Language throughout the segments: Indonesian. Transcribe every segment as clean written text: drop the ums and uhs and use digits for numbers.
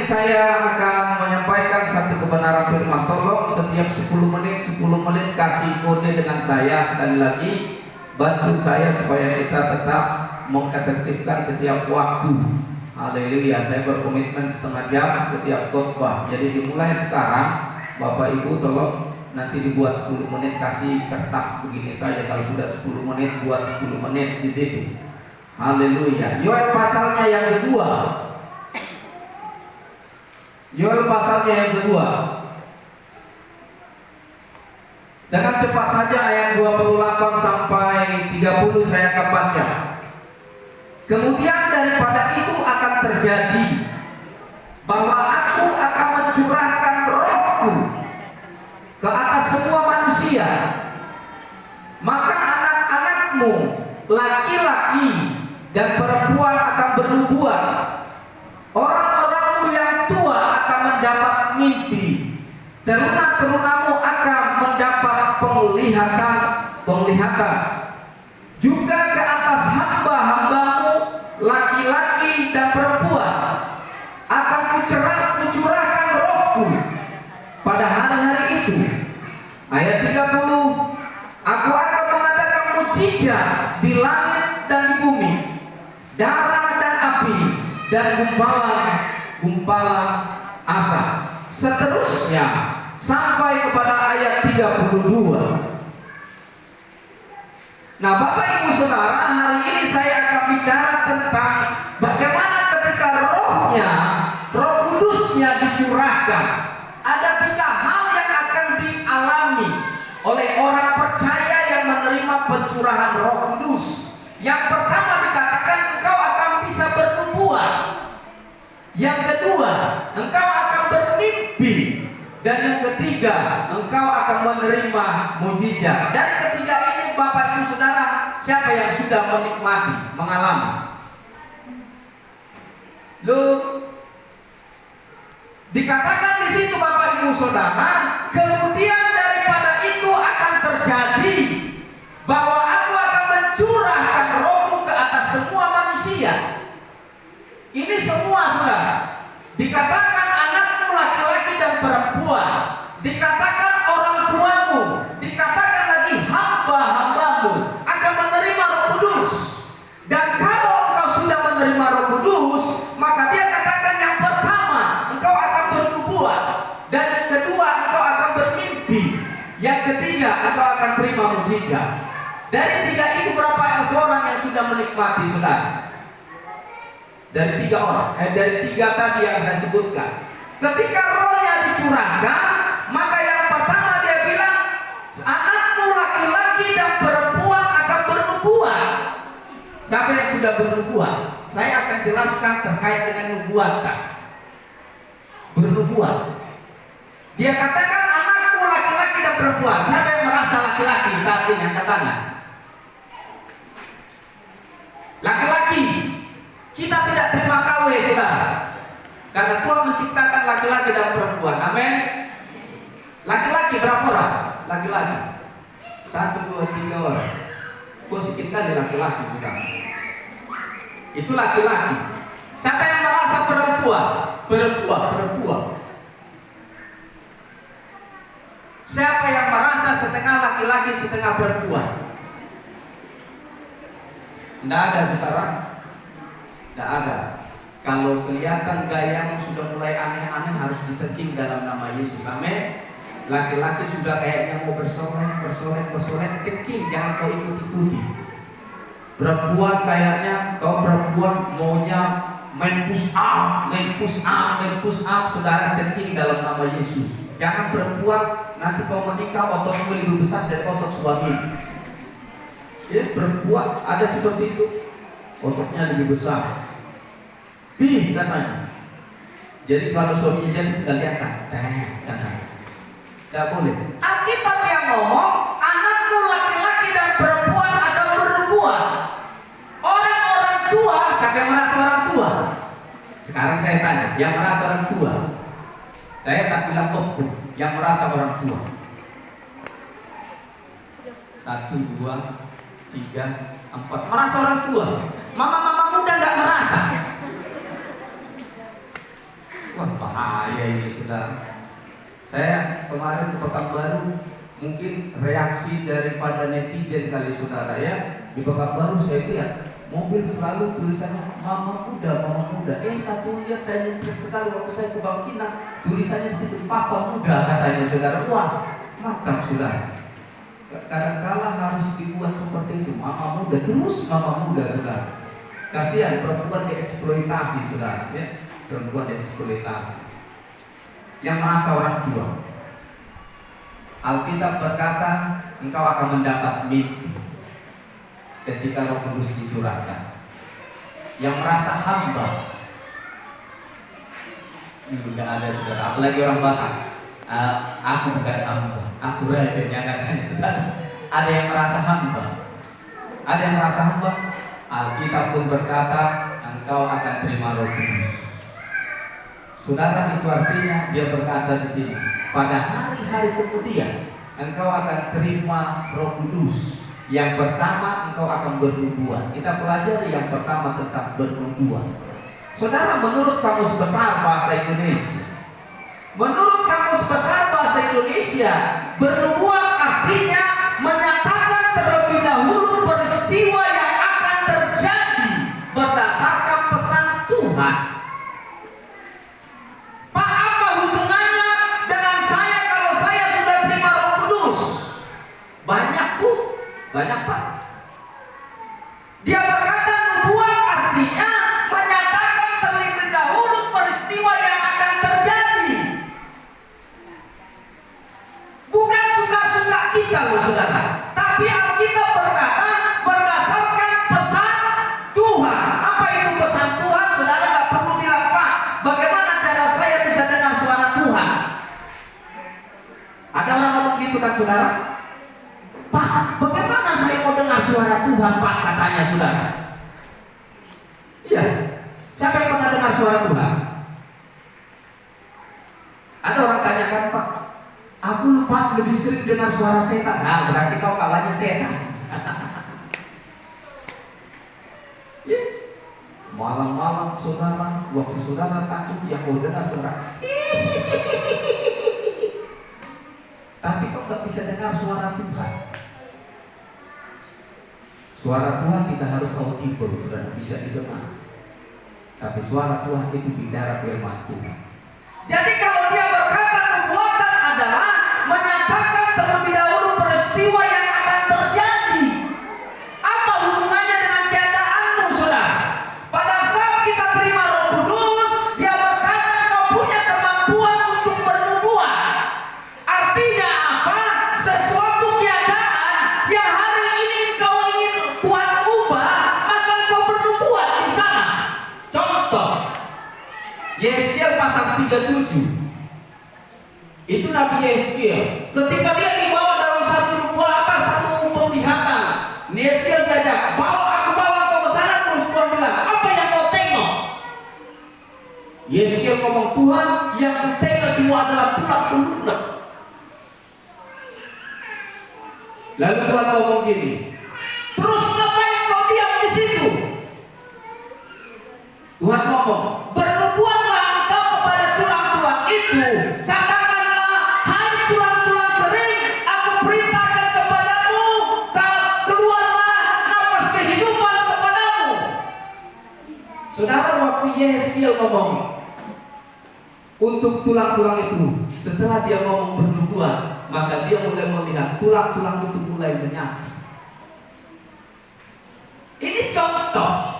ini saya akan menyampaikan satu kebenaran firman. Tolong setiap 10 menit kasih kode dengan saya. Sekali lagi, bantu saya supaya kita tetap mengefektifkan setiap waktu. Haleluya. Saya berkomitmen setengah jam setiap khotbah. Jadi dimulai sekarang, Bapak Ibu tolong nanti dibuat 10 menit, kasih kertas begini saja. Kalau sudah 10 menit, buat 10 menit di situ. Haleluya. Yoel pasalnya yang kedua. Yoel pasalnya yang kedua. Dengan cepat saja ayat 28 sampai 30 saya akan baca. Kemudian daripada itu akan terjadi bahwa aku akan mencurahkan rohku ke atas semua manusia. Maka anak-anakmu laki-laki dan perempuan akan bernubuat. Orang-orangmu yang tua akan mendapat mimpi. Teruna-terunamu akan mendapat penglihatan. Juga ke atas hamba-hambamu laki-laki dan perempuan akan kucurahkan rohku pada hari-hari itu. Ayat 30, aku akan mengadakan mujizat di langit dan di bumi, darah dan api, dan gumpalan asap. Seterusnya sampai kepada ayat 32. Nah, Bapak Ibu Saudara, hari ini saya akan bicara tentang bagaimana ketika Roh Kudusnya dicurahkan. Ada 3 hal yang akan dialami oleh orang percaya yang menerima pencurahan Roh Kudus. Yang pertama dikatakan engkau akan bisa bernubuat. Yang kedua, engkau akan bermimpi. Dan yang ketiga, engkau akan menerima mujizat. Dan ketiga ini, Bapak Ibu Saudara, siapa yang sudah menikmati, mengalami? Dikatakan di situ, Bapak Ibu Saudara, kemudian daripada itu akan terjadi bahwa aku akan mencurahkan rohku ke atas semua manusia. Ini semua, saudara. Dikatakan anakmu laki-laki dan perempuan, dikatakan orang tuamu, dikatakan lagi hamba-hambamu akan menerima Roh Kudus. Dan kalau engkau sudah menerima Roh Kudus, maka dia katakan yang pertama engkau akan bernubuat, dan yang kedua engkau akan bermimpi, yang ketiga engkau akan terima mujizat. Dari 3 itu berapa seorang yang sudah menikmati, saudara? Dari 3 orang, dari 3 tadi yang saya sebutkan. Ketika rohnya dicurahkan, maka yang pertama dia bilang, anakmu laki-laki dan perempuan akan bernubuat. Siapa yang sudah bernubuat? Saya akan jelaskan terkait dengan nubuatan. Bernubuat. Dia katakan anakmu laki-laki dan perempuan. Siapa yang merasa laki-laki saat ini? Angkat tangan. Laki-laki. Kita tidak terima KW, saudara, karena Tuhan menciptakan laki-laki dan perempuan. Amin. Laki-laki berapa orang? Laki-laki 1, 2, 3 orang. Sedikit kali laki-laki, saudara. Itu laki-laki. Siapa yang merasa perempuan? Perempuan. Siapa yang merasa setengah laki-laki setengah perempuan? Tidak ada, saudara. Tidak ada. Kalau kelihatan gayamu sudah mulai aneh-aneh, harus diteking dalam nama Yesus. Amin. Laki-laki sudah kayaknya mau bersoret, teking, jangan kau ikuti. Perempuan kayaknya kau perempuan maunya main push up, saudara, teking dalam nama Yesus. Jangan perempuan nanti kau menikah ototmu lebih besar dari otot suami. Ya, perempuan ada seperti itu. Ototnya lebih besar. Katanya. Jadi kalau suaminya jadi tidak kelihatan. Tidak boleh. Alkitab yang ngomong, anakku laki-laki dan perempuan akan bernubuat. Orang-orang tua, siapa yang merasa orang tua? Sekarang saya tanya, yang merasa orang tua. Saya tak bilang tokoh, yang merasa orang tua. 1, 2, 3, 4. Merasa orang tua. Mama-mama muda nggak merasa. Wah, bahaya ini saudara. Saya kemarin ke Pekanbaru, mungkin reaksi daripada netizen kali saudara ya. Di Pekanbaru saya lihat mobil selalu tulisannya mama muda, mama muda. Satu lihat saya nyetir sekali waktu saya ke Bangkinang, tulisannya di situ papa muda katanya saudara. Wah, mantap saudara. Kadang-kala harus dibuat seperti itu, mama muda, terus mama muda saudara. Kasihan perempuan dieksploitasi saudara ya. Perempuan dieksploitasi yang merasa orang tua. Alkitab berkata engkau akan mendapat mimpi ketika Roh Kudus dicurahkan. Yang merasa hamba, tidak ada saudara, apalagi orang Batak. Aku bukan hamba, aku raja, katanya saudara. Ada yang merasa hamba, ada yang merasa hamba. Alkitab pun berkata engkau akan terima Roh Kudus. Saudara, itu artinya dia berkata di sini, pada hari-hari kemudian engkau akan terima Roh Kudus. Yang pertama engkau akan bernubuat. Kita pelajari yang pertama tentang bernubuat. Saudara, menurut Kamus Besar Bahasa Indonesia, bernubuat artinya menyatakan terlebih dahulu peristiwa yang akan terjadi berdasarkan pesan Tuhan. Pak, apa hubungannya dengan saya kalau saya sudah terima Roh Kudus? Banyak Bu, banyak Pak. Dia berkata nubuat artinya menyatakan terlebih dahulu peristiwa yang akan terjadi. Bukan suka-suka kita loh saudara, tapi Alkitab berkata berdasarkan pesan Tuhan. Apa itu pesan Tuhan? Saudara nggak perlu bilang Pak, bagaimana cara saya bisa dengar suara Tuhan? Ada orang ngomong gitu kan saudara? Pak, bagaimana saya mau dengar suara Tuhan Pak, katanya saudara. Iya, siapa yang pernah dengar suara Tuhan? Ada orang tanyakan Pak, aku lupa lebih sering dengar suara setan. Nah, berarti kau kalahnya setan. Ya. Malam-malam saudara, waktu saudara takut yang mau dengar saudara. Tapi kau tak bisa dengar suara Tuhan. Suara Tuhan tidak harus audible, saudara, bisa didengar. Tapi suara Tuhan itu bicara firman Tuhan. Jadi kalau dia berkata nubuatan adalah menyatakan terlebih dahulu peristiwa yang akan terjadi. Apa hubungannya dengan keadaanmu saudara? Pada saat kita terima Roh Kudus, dia berkata kau punya kemampuan untuk bernubuat. Artinya apa? Sesuatu keadaan yang hari ini kau ingin Tuhan ubah, maka kau bernubuat di sana. Contoh, Yeskiel pasal 37. Itu Nabi Yeskiel. Ketika dia dibawa dalam satu penglihatan, Yeskiel diajak, bawa kau ke sana. Terus Tuhan bilang, apa yang kau tengok? Yeskiel ngomong, Tuhan, yang ku tengok semua adalah tulang lunak. Lalu Tuhan ngomong gini, terus ngapain kau diam di situ? Tuhan ngomong, bernubuatlah engkau kepada tulang-tulang itu. Katakanlah, hai tulang-tulang kering, aku perintahkan kepadamu, keluarlah napas kehidupan kepadamu. Saudara, waktu Yeskiel ngomong untuk tulang-tulang itu, setelah dia ngomong bernubuat, maka dia mulai melihat tulang-tulang itu mulai menyatu. Ini contoh.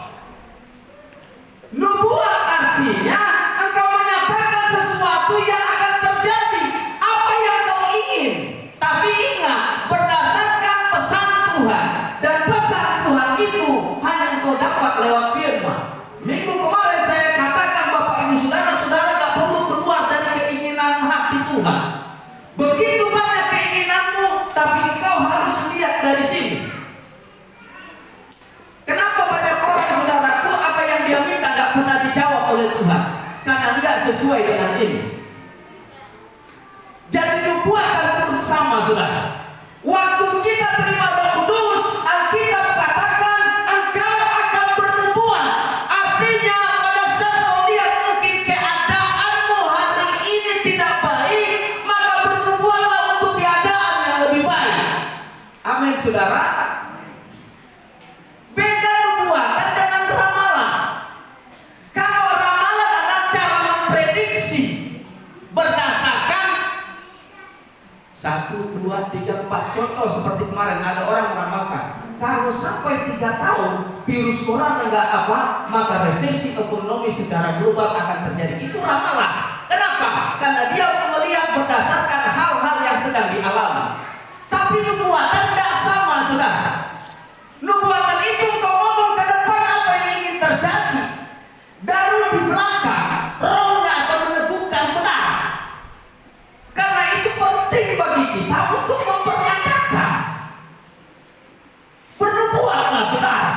Nubuat artinya engkau menyatakan sesuatu yang akan terjadi, apa yang kau ingin. Tapi ingat, berdasarkan pesan Tuhan. Dan pesan Tuhan itu hanya engkau dapat lewat firman. Minggu kemarin saya katakan Bapak Ibu Saudara tak perlu keluar dari keinginan hati Tuhan. Begitu banyak keinginanmu, tapi engkau harus lihat dari sini. Kenapa banyak orang saudaraku apa yang dia minta gak pernah dijawab oleh Tuhan? Karena tidak sesuai dengan ini. Jadi nubuatan pun sama saudara. Waktu kita terima Roh Kudus, Alkitab katakan engkau akan bernubuat. Artinya pada saat kau lihat mungkin keadaanmu saudara. Beda nubuatan dengan ramalan. Kalau ramalan adalah cara memprediksi berdasarkan 1, 2, 3, 4. Contoh seperti kemarin ada orang meramalkan, kalau sampai 3 tahun virus corona nggak apa, maka resesi ekonomi secara global akan terjadi. Itu ramalan. Kenapa? Karena dia melihat berdasarkan hal-hal yang sedang dialami. Tapi nubuatan tidak sama, saudara. Nubuatan itu kau ngomong ke depan apa yang ingin terjadi. Baru di belakang rohnya akan meneguhkan, saudara. Karena itu penting bagi kita untuk memperkatakan. Bernubuatlah, saudara.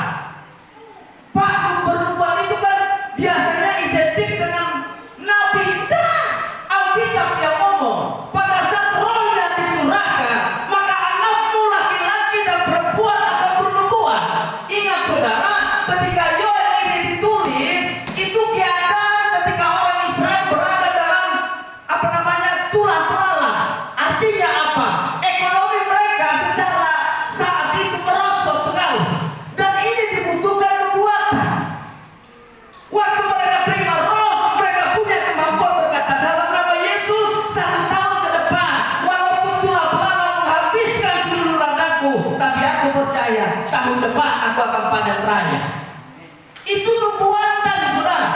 Pak, bernubuat itu kan biasanya identik dengan nabi. Alkitab yang ngomong, pada saat rohnya dicurahkan, maka anakmu laki-laki dan perempuan akan bernubuat. Ingat saudara, ketika Yoel ini ditulis, itu keadaan ketika orang Israel berada dalam tulah belalang. Artinya apa? Ekonomi mereka secara saat itu merosot sekali, dan ini dibutuhkan nubuatan. Waktu mereka terima roh, mereka punya kemampuan berkata, dalam nama Yesus 1 tahun ke depan, walaupun tulah belalang menghabiskan seluruh ladangku, tapi aku percaya tahun depan aku akan panen raya. Itu nubuatan, saudara.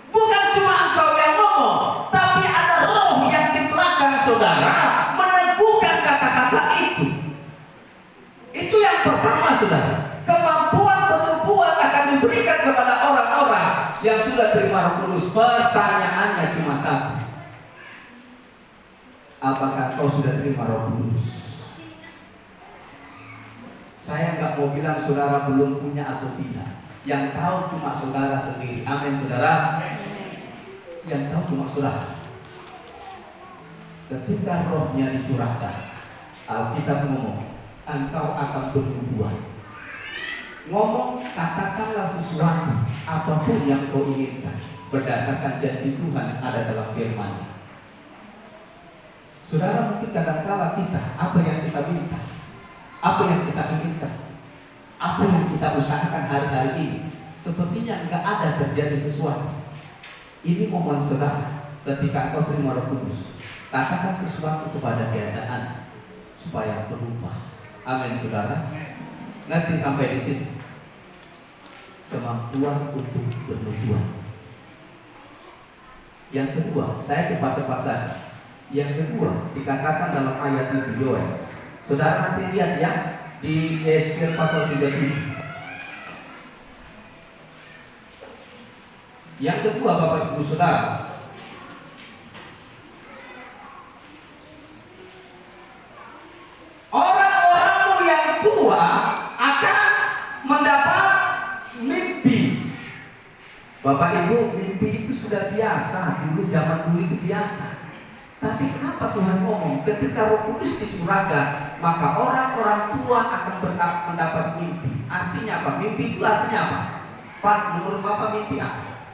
Bukan cuma engkau yang ngomong, tapi ada roh yang di belakang saudara meneguhkan kata-kata itu. Itu yang pertama, saudara. Kemampuan bernubuat akan diberikan kepada orang-orang yang sudah terima Roh Kudus. Pertanyaannya cuma satu. Apakah kau sudah terima Roh Kudus? Saya nggak mau bilang saudara belum punya atau tidak. Yang tahu cuma saudara sendiri. Amin, saudara. Yang tahu cuma saudara. Ketika rohnya dicurahkan, Alkitab ngomong, engkau akan bernubuat. Ngomong, katakanlah sesuatu, apapun yang kau inginkan, berdasarkan janji Tuhan ada dalam firman. Saudara, mungkin kadang-kala kita, apa yang kita minta, apa yang kita inginkan, apa yang kita usahakan hari-hari ini, sepertinya enggak ada terjadi sesuatu. Ini mohon saudara, ketika engkau terima Roh Kudus, katakan sesuatu kepada keadaan supaya berubah. Amin, saudara. Nanti sampai di sini. Kemampuan untuk bernubuat. Yang kedua, saya cepat-cepat saja. Yang kedua dikatakan dalam ayat itu, Yoel. Saudara nanti lihat ya di Yeskiel pasal 37. Yang kedua, Bapak Ibu Saudara, orang-orangmu yang tua akan mendapat mimpi. Bapak Ibu, mimpi itu sudah biasa. Dulu zaman dulu itu biasa. Tapi kenapa Tuhan ngomong ketika Roh Kudus dicurahkan, maka orang-orang tua akan mendapat mimpi. Artinya apa? Mimpi itu artinya apa? Pak, menurut Bapak mimpi apa?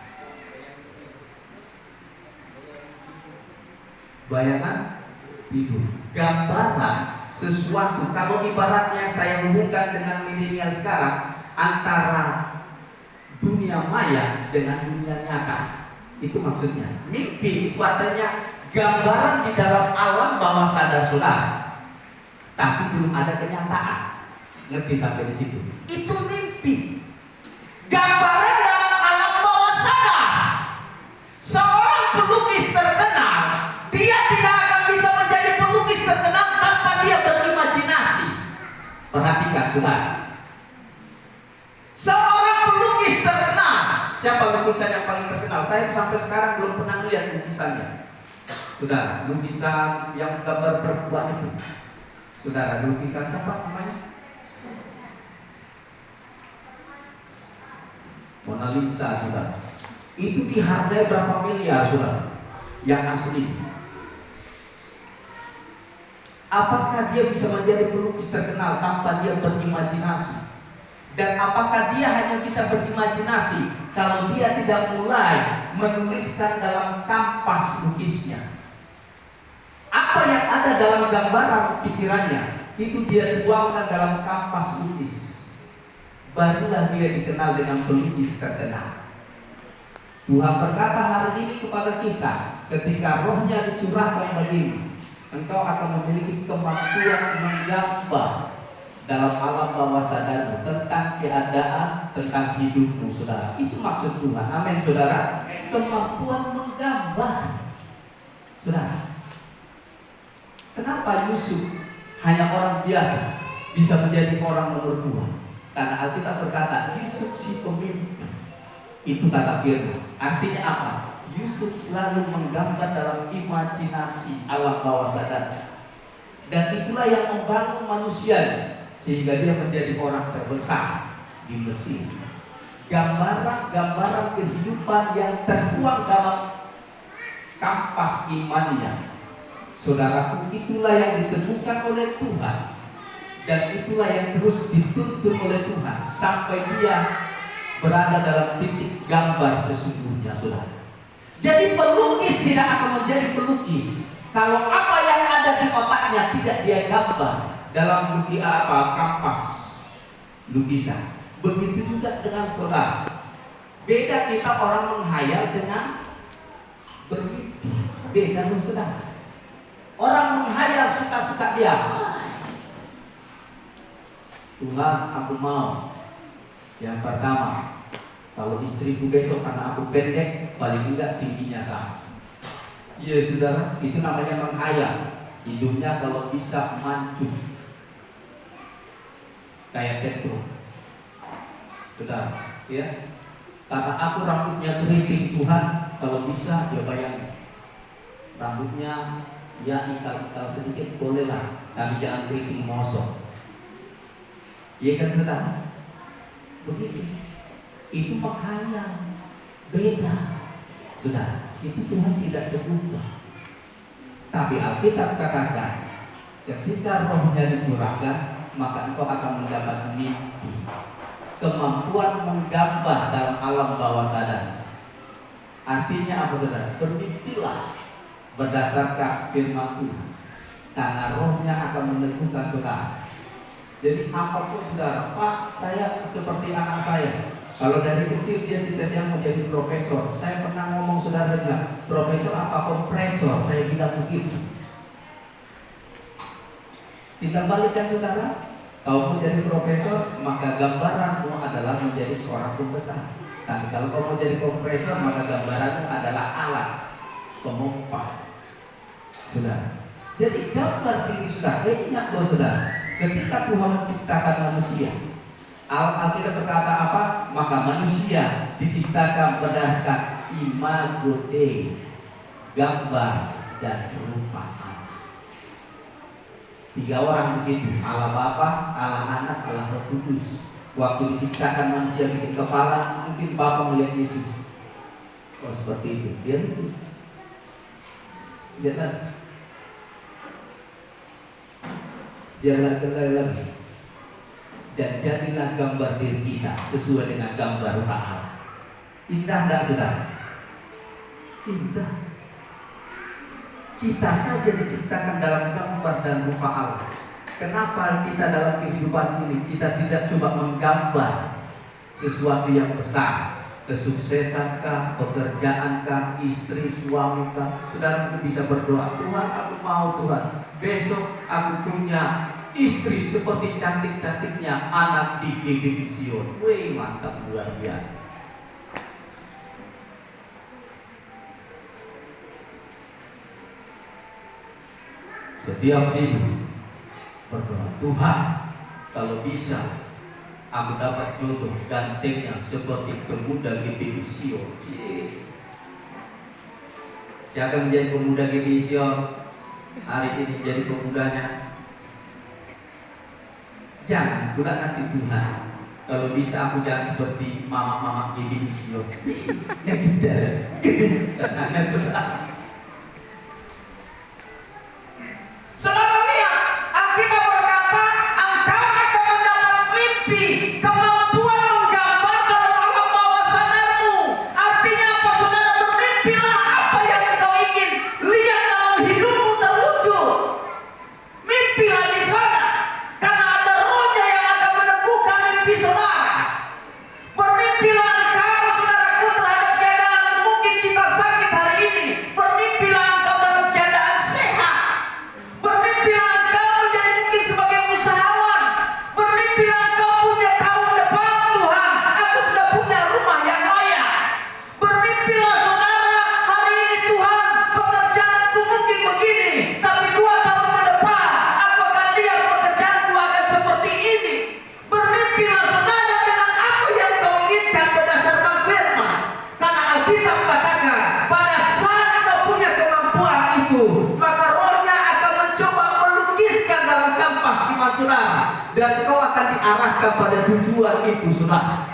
Bayangan tidur, gambaran sesuatu. Kalau ibaratnya saya hubungkan dengan milenial sekarang, antara dunia maya dengan dunia nyata. Itu maksudnya. Mimpi itu artinya gambaran di dalam alam bawah sadar saudara, tapi belum ada kenyataan. Ngerti sampai di situ? Itu mimpi. Gambaran dalam alam bawah sadar. Seorang pelukis terkenal, dia tidak akan bisa menjadi pelukis terkenal tanpa dia berimajinasi. Perhatikan saudara. Seorang pelukis terkenal. Siapa lukisan yang paling terkenal? Saya sampai sekarang belum pernah lihat lukisannya. Saudara, lukisan yang gambar perempuan itu. Saudara, lukisan siapa namanya? Mona Lisa, saudara. Itu dihargai berapa miliar, saudara? Yang asli. Apakah dia bisa menjadi pelukis terkenal tanpa dia berimajinasi? Dan apakah dia hanya bisa berimajinasi kalau dia tidak mulai menuliskan dalam kanvas lukisnya? Apa yang ada dalam gambaran pikirannya itu dia tuangkan dalam kampas lukis, barulah dia dikenal dengan pelukis terkenal. Tuhan berkata hari ini kepada kita, ketika rohnya dicurahkan bagimu, engkau akan memiliki kemampuan menggambar dalam alam bawah sadar tentang keadaan, tentang hidupmu, saudara. Itu maksud Tuhan. Amin, saudara. Kemampuan menggambar, saudara. Kenapa Yusuf hanya orang biasa bisa menjadi orang nomor 2? Karena Alkitab berkata Yusuf si pemimpin. Itu kata firman. Artinya apa? Yusuf selalu menggambar dalam imajinasi alam bawah sadar. Dan itulah yang membangun manusia sehingga dia menjadi orang terbesar di Mesir. Gambaran-gambaran kehidupan yang tertuang dalam kampas imannya, saudaraku, itulah yang ditemukan oleh Tuhan. Dan itulah yang terus dituntun oleh Tuhan sampai dia berada dalam titik gambar sesungguhnya, saudara. Jadi pelukis tidak akan menjadi pelukis kalau apa yang ada di otaknya tidak dia gambar dalam kampas lukisan. Begitu juga dengan saudara. Beda kita orang menghayal dengan bermimpi. Beda loh, saudara. Orang menghayal suka-suka dia. Tuhan, aku mau yang pertama, kalau istriku besok karena aku pendek, paling tidak tingginya sama. Iya, saudara, itu namanya menghayal. Hidupnya kalau bisa mancung kayak Petro, saudara, ya. Karena aku rambutnya keriting, Tuhan, kalau bisa ya bayangin rambutnya ya ikal-ikal sedikit bolehlah, tapi jangan keriting mosok. Iya kan, saudara? Begitu. Itu makanya beda, saudara. Itu Tuhan tidak sebutkan. Tapi Alkitab katakan, ketika rohnya dicurahkan, maka engkau akan mendapat mimpi. Kemampuan menggambar dalam alam bawah sadar. Artinya apa, saudara? Bermimpilah berdasarkan firman Tuhan, karena rohnya akan meneguhkan saudara. Jadi apapun saudara, Pak, saya seperti anak saya. Kalau dari kecil dia cita-cita mau jadi profesor. Saya pernah ngomong, saudara bilang, profesor apa kompresor? Saya bilang begitu. Tinggal balikkan, saudara. Kalau mau jadi profesor, maka gambaranmu adalah menjadi seorang pembesar. Tapi kalau kau mau jadi kompresor, maka gambarannya adalah alat pemompa, saudara. Jadi gambar diri saudara. Ingat loh, saudara, ketika Tuhan menciptakan manusia, Alkitab berkata apa? Maka manusia diciptakan berdasarkan imago Dei, gambar dan rupa Allah. 3 orang di situ, Allah Bapa, Allah Anak, Allah Roh Kudus. Waktu diciptakan manusia bikin kepala, mungkin Bapa melihat Yesus. Oh, seperti itu. Dia lulus. Dia lagi. Dan jadilah gambar diri kita sesuai dengan gambar rupa Allah. Indah enggak, saudara? Indah. Kita saja diciptakan dalam gambar dan rupa Allah. Kenapa kita dalam kehidupan ini kita tidak coba menggambar sesuatu yang besar? Kesuksesankah, pekerjaankah, istri, suamikah? Saudara mungkin bisa berdoa, Tuhan, aku mau, Tuhan, besok aku punya istri seperti cantik-cantiknya anak di GBI Sion. Wih, mantap, luar biasa. Setiap ibu berdoa, Tuhan, kalau bisa aku dapat jodoh gantengnya seperti pemuda GBI Sion. Siapa yang menjadi pemuda GBI Sion hari ini, jadi pemudanya? Jangan pula nanti Tuhan, kalau bisa aku jangan seperti mama-mama GBI Sion. Ya tidak. Karena sudah. Saudara lihat, Alkitab berkata, engkau akan mendapat mimpi, kemampuan menggambar dalam alam bawah sadarmu. Artinya apa, saudara? Bermimpilah apa yang engkau ingin lihat dalam hidupmu terwujud. Mimpilah di sana. saudara, dan kau akan diarahkan pada tujuan itu, saudara.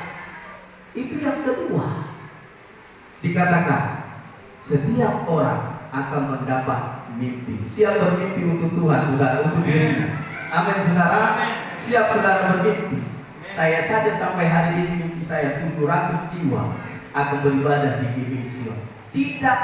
Itu yang kedua. Dikatakan setiap orang akan mendapat mimpi. Siap bermimpi untuk Tuhan, saudara, untuk dirinya. Amin, saudara. Siap saudara bermimpi. Saya saja sampai hari ini mimpi saya 700 jiwa akan beribadah di Indonesia. Tidak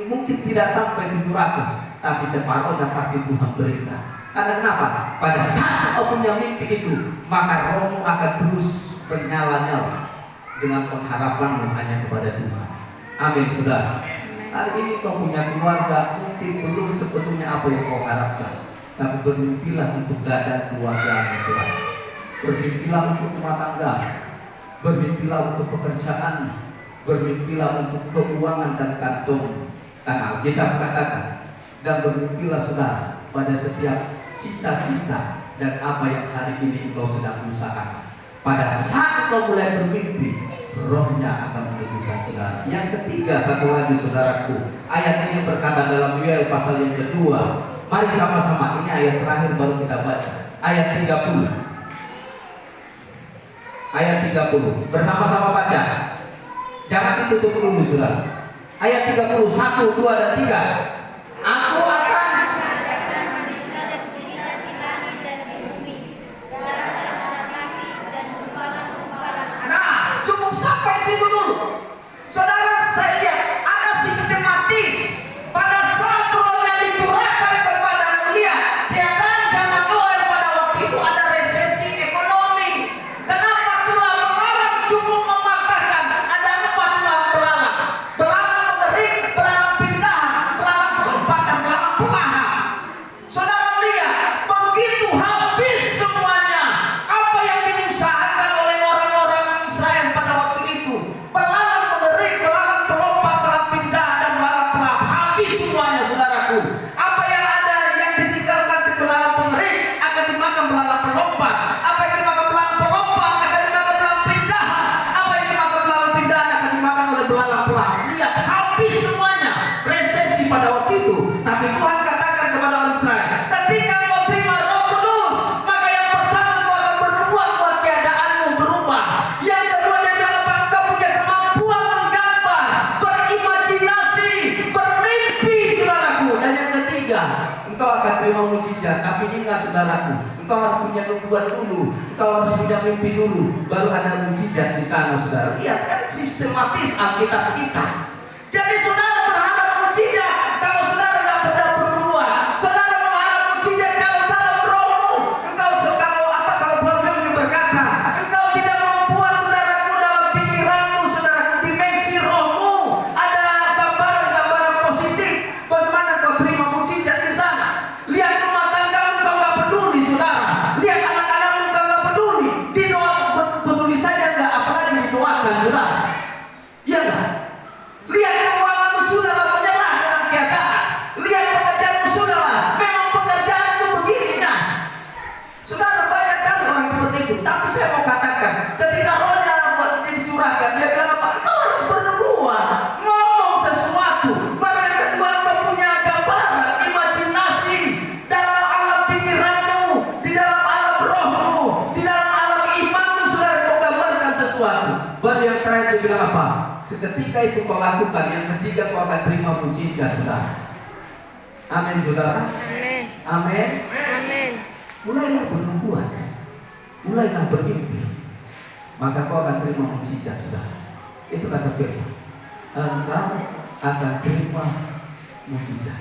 mungkin tidak sampai 700, tapi separuhnya pasti Tuhan berikan. Karena kenapa? Pada saat kau punya mimpi itu, maka rohmu akan terus bernyala-nyala dengan pengharapanmu hanya kepada Tuhan. Amin, saudara. Hari ini kau punya keluarga, mungkin belum sepenuhnya apa yang kau harapkan, tapi bermimpilah untuk keadaan keluarga, saudara. Bermimpilah untuk rumah tangga, bermimpilah untuk pekerjaan, bermimpilah untuk keuangan dan kantong. Karena Alkitab katakan, dan bermimpilah saudara pada setiap cita-cita dan apa yang hari ini engkau sedang usahakan. Pada saat kau mulai bermimpi, rohnya akan menunjukkan saudara. Yang ketiga, satu lagi saudaraku, ayat ini berkata dalam Yoel pasal yang kedua. Mari sama-sama, ini ayat terakhir baru kita baca. Ayat 30. Ayat 30. Bersama-sama baca. Jangan ditutup dulu, saudara. Ayat 30, 1, 2, dan 3. Aku akan sampai situ dulu. Saudara, saya lihat ada sistematis pada saat rohnya dicurahkan kepada melihat tiada zaman Noel pada waktu itu ada resesi ekonomi. Kenapa tulang belalang cukup mematahkan? Ada 4 tulang belalang. Belalang mengering, belalang pindahan, belalang pelompat, dan belalang pelahan. Saudara lihat, begitu habis semuanya apa yang diusahakan oleh orang-orang Israel pada waktu itu. Belalang mengering, belalang pelompat, belalang pindah, dan belalang pelap. Habis semuanya, saudaraku. Apa yang ada yang ditinggalkan di belalang mengering akan dimakan belalang pelompat. Apa yang dimakan belalang pelompat akan dimakan belalang pindahan. Apa yang dimakan belalang pindahan akan dimakan oleh belalang pelap. Lihat, habis semuanya. Resesi pada waktu itu. Tapi Tuhan katakan kepada orang Israel, ketika kau terima Roh Kudus, maka yang pertama kau akan berbuat buat keadaanmu berubah. Yang kedua, dia bilang apa? Engkau punya kemampuan menggambar, berimajinasi, bermimpi, saudaraku. Dan yang ketiga, engkau akan terima mujizat. Tapi ingat, saudaraku, engkau harus punya nubuat dulu, engkau harus punya mimpi dulu, baru ada mujizat di sana, saudara. Lihat kan sistematis Alkitab kita. Jadi saudara berharap mujizat kalau saudara tidak pernah berbuat. Saudara berharap mujizat kalau dalam rohmu. Kalau Paulus berkata, engkau tidak membuat saudaraku dalam pikiranmu, saudaraku, dimensi rohmu ada gambaran-gambaran positif. Bagaimana kau terima mujizat di sana? Lihat rumah tanggamu, kau nggak peduli, saudara. Lihat anak-anakmu, kau nggak peduli. Peduli saja nggak, apalagi didoakan, saudara. Iya nggak? Lihat keuanganmu sudahlah menyerah dengan keadaan. Lihat pekerjaanmu sudahlah, memang pekerjaan itu begininya. Saudara, banyak kali orang seperti itu. Tapi saya mau katakan, ketika rohnya dicurahkan, dia bilang apa? Kau harus bernubuat, ngomong sesuatu. Baru yang kedua, kau punya gambaran, imajinasi dalam alam pikiranmu, di dalam alam rohmu, di dalam alam imanmu, saudara, kau gambarkan sesuatu. Baru yang terakhir dia bilang apa? Seketika itu kau lakukan, yang ketiga kau akan terima mujizat, saudara. Amin, saudara. Amin. Amin. Amin. Mulailah bernubuat, mulailah bermimpi, maka kau akan terima mujizat, saudara. Itu kata Firman. Engkau akan terima mujizat.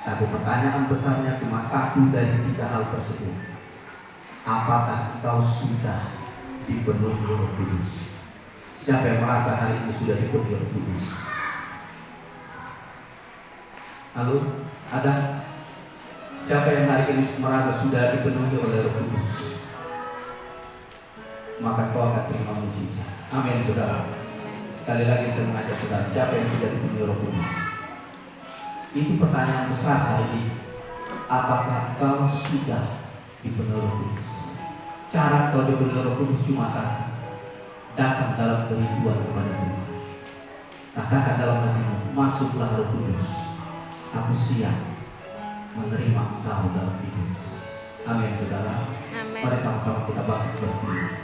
Tapi pertanyaan besarnya cuma satu dari 3 hal tersebut. Apakah engkau sudah dipenuhi Roh Kudus? Siapa yang merasa hari ini sudah dipenuhi Roh Kudus? Halo, ada? Siapa yang hari ini merasa sudah dipenuhi oleh Roh Kudus? Maka kau akan terima mujizat. Amin, saudara. Sekali lagi saya mengajak saudara, siapa yang sudah dipenuhi Roh Kudus? Itu pertanyaan besar hari ini. Apakah kau sudah dipenuhi Roh Kudus? Cara kau dipenuhi Roh Kudus cuma satu. Datang dalam kerinduan kepada Tuhan. Katakan dalam hatimu, masuklah Roh Kudus. Aku siap menerima engkau dalam hidup. Amin, saudara. Amin. Mari sama-sama kita bangkit berdiri.